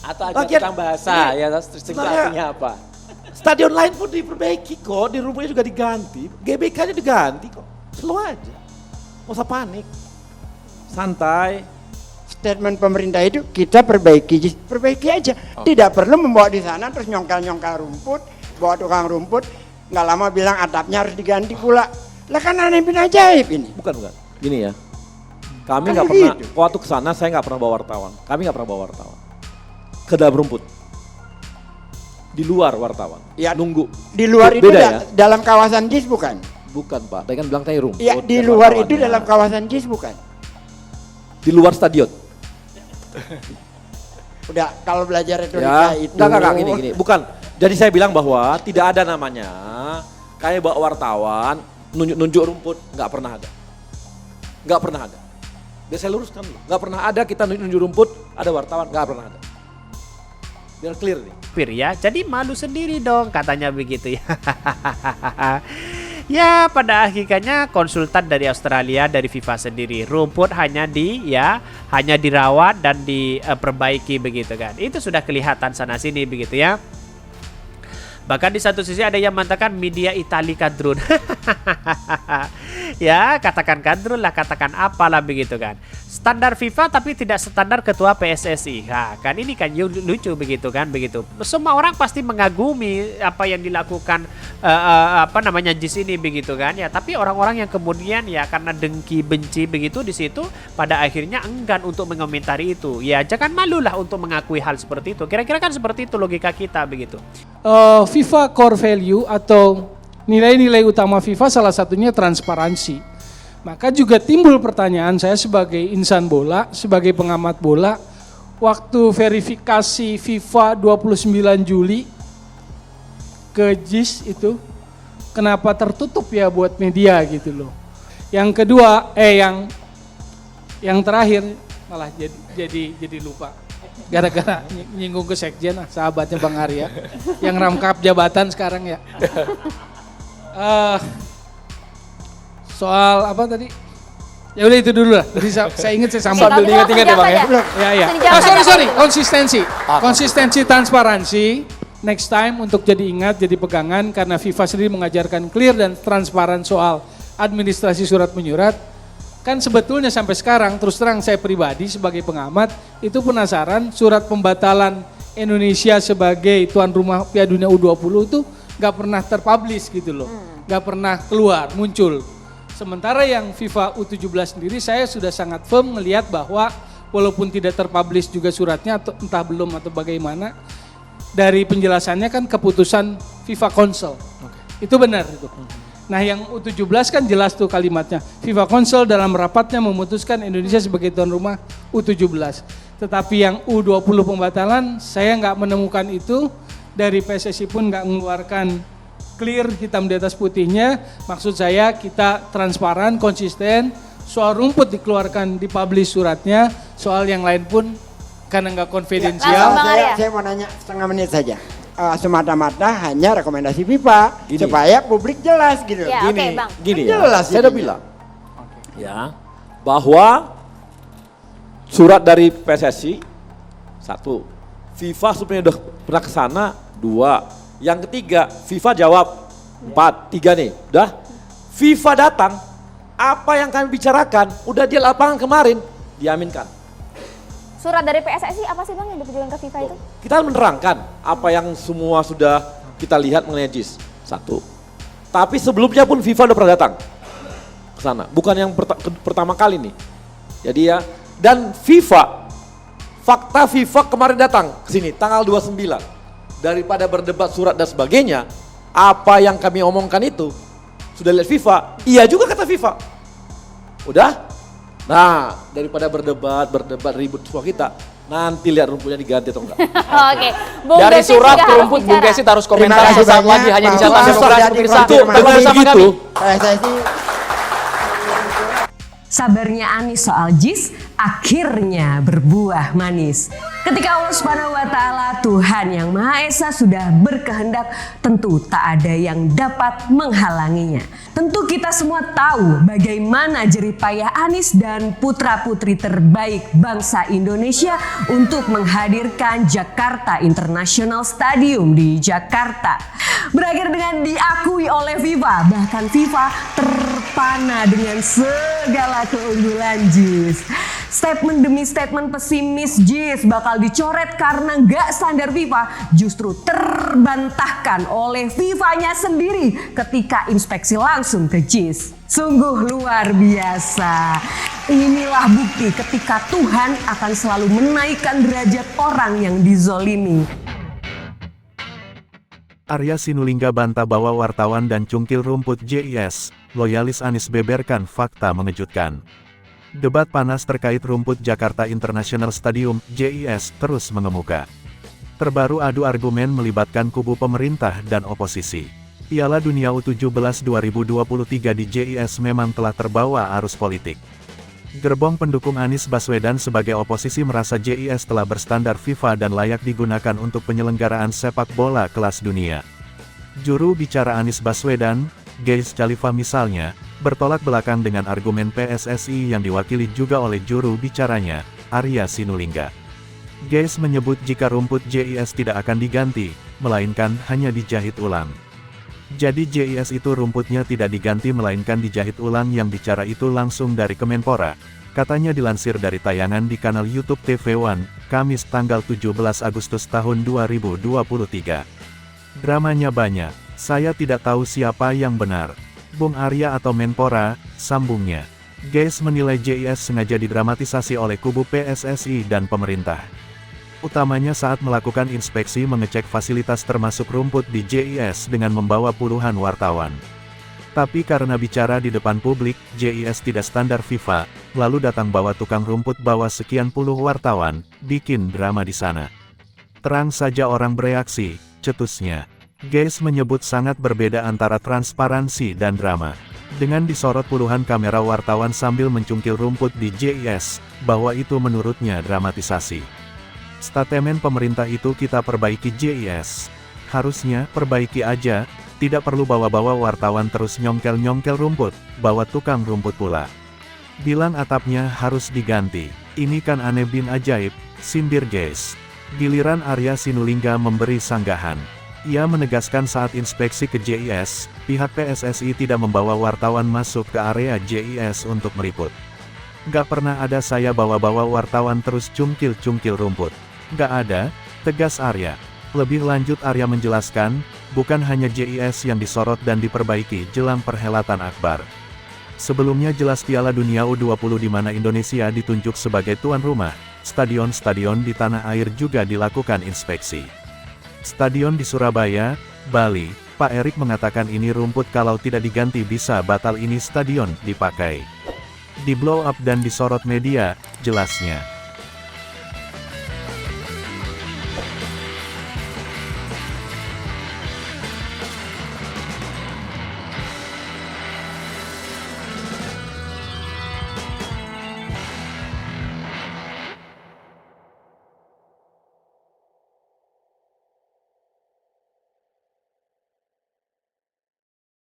Atau agak tukang bahasa, ya artinya apa? Stadion lain pun diperbaiki kok, di rumputnya juga diganti. GBK-nya diganti kok, slow aja. Nggak usah panik, santai. Statement pemerintah itu kita perbaiki aja. Tidak perlu membawa di sana terus nyongkal rumput, bawa tukang rumput, nggak lama bilang atapnya harus diganti pula. Lah kan aneh bin ajaib ini. Bukan. Gini ya, kami Kan nggak pernah, begitu. waktu kesana saya nggak pernah bawa wartawan. Kami nggak pernah bawa wartawan. Ke dalam rumput. Di luar wartawan, Ya, nunggu. Di luar itu Beda ya? dalam kawasan JIS bukan? Bukan Pak, tadi kan bilang tadi rumput. Iya, di dan luar itu wartawannya. dalam kawasan JIS bukan? Di luar stadion. Udah, kalau belajar retorika Ya, itu. enggak, gini. Bukan. Jadi saya bilang bahwa tidak ada namanya kayak bawa wartawan, nunjuk rumput, nggak pernah ada. Nggak pernah ada. Biar saya luruskan dulu. Nggak pernah ada kita nunjuk rumput, ada wartawan, nggak pernah ada. Biar clear nih. Ya, jadi malu sendiri dong katanya begitu ya. Ya, pada hakikatnya konsultan dari Australia, dari FIFA sendiri, rumput hanya dirawat dan diperbaiki begitu kan. Itu sudah kelihatan sana sini begitu ya. Bahkan di satu sisi ada yang mengatakan media Itali kadrun. Ya, katakan kadrun lah, katakan apalah begitu kan. Standar FIFA tapi tidak standar ketua PSSI. Nah, kan ini kan lucu begitu kan begitu. Semua orang pasti mengagumi apa yang dilakukan JIS ini begitu kan ya. Tapi orang-orang yang kemudian ya karena dengki benci begitu di situ pada akhirnya enggan untuk mengomentari itu. Ya, jangan malulah untuk mengakui hal seperti itu. Kira-kira kan seperti itu logika kita begitu. FIFA core value atau nilai-nilai utama FIFA salah satunya transparansi. Maka juga timbul pertanyaan saya sebagai insan bola, sebagai pengamat bola, waktu verifikasi FIFA 29 Juli ke JIS itu, kenapa tertutup ya buat media gitu loh. Yang kedua, yang terakhir malah jadi lupa. Gara-gara nyinggung ke sekjen, sahabatnya Bang Arya, yang rangkap jabatan sekarang ya. Soal apa tadi? Ya udah itu dulu lah. Jadi saya ingat saya sambung. Sambil Ingat-ingat ya Bang ya. Ya. Konsistensi. Konsistensi transparansi. Next time untuk jadi ingat, jadi pegangan karena FIFA sendiri mengajarkan clear dan transparan soal administrasi surat menyurat. Kan sebetulnya sampai sekarang terus terang saya pribadi sebagai pengamat itu penasaran surat pembatalan Indonesia sebagai tuan rumah Piala Dunia U20 itu nggak pernah terpublish gitu loh. Nggak pernah keluar, muncul. Sementara yang FIFA U17 sendiri saya sudah sangat firm melihat bahwa walaupun tidak terpublish juga suratnya atau entah belum atau bagaimana, dari penjelasannya kan keputusan FIFA Council. Itu benar itu. Nah yang U17 kan jelas tuh kalimatnya. FIFA Council dalam rapatnya memutuskan Indonesia sebagai tuan rumah U17. Tetapi yang U20 pembatalan saya nggak menemukan itu, dari PSSI pun nggak mengeluarkan clear hitam di atas putihnya. Maksud saya kita transparan, konsisten, soal rumput dikeluarkan, dipublish suratnya, soal yang lain pun karena nggak konfidensial. Saya mau nanya setengah menit saja. Semata-mata hanya rekomendasi FIFA supaya publik jelas gitu. Ya, Gini ya, jelas saya udah bilang ya bahwa surat dari PSSI 1, FIFA sebenarnya udah pernah ke sana 2, yang ketiga FIFA jawab 4, 3 nih, udah FIFA datang, apa yang kami bicarakan udah di lapangan kemarin diaminkan. Surat dari PSSI apa sih Bang yang ditujukan ke FIFA itu? Kita menerangkan apa yang semua sudah kita lihat mengenai JIS. 1. Tapi sebelumnya pun FIFA udah pernah datang ke sana. Bukan yang pertama kali nih. Jadi ya, dan fakta FIFA kemarin datang ke sini tanggal 29. Daripada berdebat surat dan sebagainya, apa yang kami omongkan itu sudah lihat FIFA, iya juga kata FIFA. Udah? Nah, daripada berdebat ribut semua kita, nanti lihat rumputnya diganti atau enggak. Oke. Bung Dari Desi surat juga ke rumput harus Bung bicara. Desi harus Terima komentar kasih sesaat banyak, lagi hanya di Pak. Jalan Susah Demokrasi jadi pemirsa. konfirmasi. Tetap bersama Begitu. kami. Saya sih Sabarnya Anies soal JIS akhirnya berbuah manis. Ketika Allah Subhanahu wa Ta'ala, Tuhan yang Maha Esa, sudah berkehendak, tentu tak ada yang dapat menghalanginya. Tentu kita semua tahu bagaimana jerih payah Anies dan putra-putri terbaik bangsa Indonesia untuk menghadirkan Jakarta International Stadium di Jakarta. Berakhir dengan diakui oleh FIFA, bahkan FIFA terpana dengan segala keunggulan JIS. Statement demi statement pesimis JIS bakal dicoret karena nggak standar FIFA justru terbantahkan oleh FIFA-nya sendiri ketika inspeksi langsung ke JIS. Sungguh luar biasa. Inilah bukti ketika Tuhan akan selalu menaikkan derajat orang yang dizolimi. Arya Sinulinga bantah bahwa wartawan dan cungkil rumput JIS, loyalis Anies beberkan fakta mengejutkan. Debat panas terkait rumput Jakarta International Stadium, JIS, terus mengemuka. Terbaru adu argumen melibatkan kubu pemerintah dan oposisi. Piala Dunia U17 2023 di JIS memang telah terbawa arus politik. Gerbong pendukung Anies Baswedan sebagai oposisi merasa JIS telah berstandar FIFA dan layak digunakan untuk penyelenggaraan sepak bola kelas dunia. Juru bicara Anies Baswedan, Geiz Khalifa misalnya, bertolak belakang dengan argumen PSSI yang diwakili juga oleh juru bicaranya, Arya Sinulinga. Geiz menyebut jika rumput JIS tidak akan diganti, melainkan hanya dijahit ulang. Jadi JIS itu rumputnya tidak diganti melainkan dijahit ulang, yang bicara itu langsung dari Kemenpora, katanya dilansir dari tayangan di kanal YouTube TV One, Kamis tanggal 17 Agustus tahun 2023. Dramanya banyak, saya tidak tahu siapa yang benar, Bung Arya atau Menpora, sambungnya. Geiz menilai JIS sengaja didramatisasi oleh kubu PSSI dan pemerintah. Utamanya saat melakukan inspeksi mengecek fasilitas termasuk rumput di JIS dengan membawa puluhan wartawan. Tapi karena bicara di depan publik, JIS tidak standar FIFA, lalu datang bawa tukang rumput bawa sekian puluh wartawan, bikin drama di sana. Terang saja orang bereaksi, cetusnya. Geiz menyebut sangat berbeda antara transparansi dan drama. Dengan disorot puluhan kamera wartawan sambil mencungkil rumput di JIS, bahwa itu menurutnya dramatisasi. Statement pemerintah itu kita perbaiki JIS. Harusnya perbaiki aja, tidak perlu bawa-bawa wartawan terus nyongkel-nyongkel rumput, bawa tukang rumput pula. Bilang atapnya harus diganti, ini kan aneh bin ajaib, sindir Geiz. Giliran Arya Sinulinga memberi sanggahan. Ia menegaskan saat inspeksi ke JIS, pihak PSSI tidak membawa wartawan masuk ke area JIS untuk meliput. Gak pernah ada saya bawa-bawa wartawan terus cungkil-cungkil rumput. Gak ada, tegas Arya. Lebih lanjut Arya menjelaskan, bukan hanya JIS yang disorot dan diperbaiki jelang perhelatan akbar. Sebelumnya jelas Piala Dunia U20 di mana Indonesia ditunjuk sebagai tuan rumah, stadion-stadion di tanah air juga dilakukan inspeksi. Stadion di Surabaya, Bali, Pak Erik mengatakan ini rumput kalau tidak diganti bisa batal, ini stadion dipakai. Di blow up dan disorot media, jelasnya.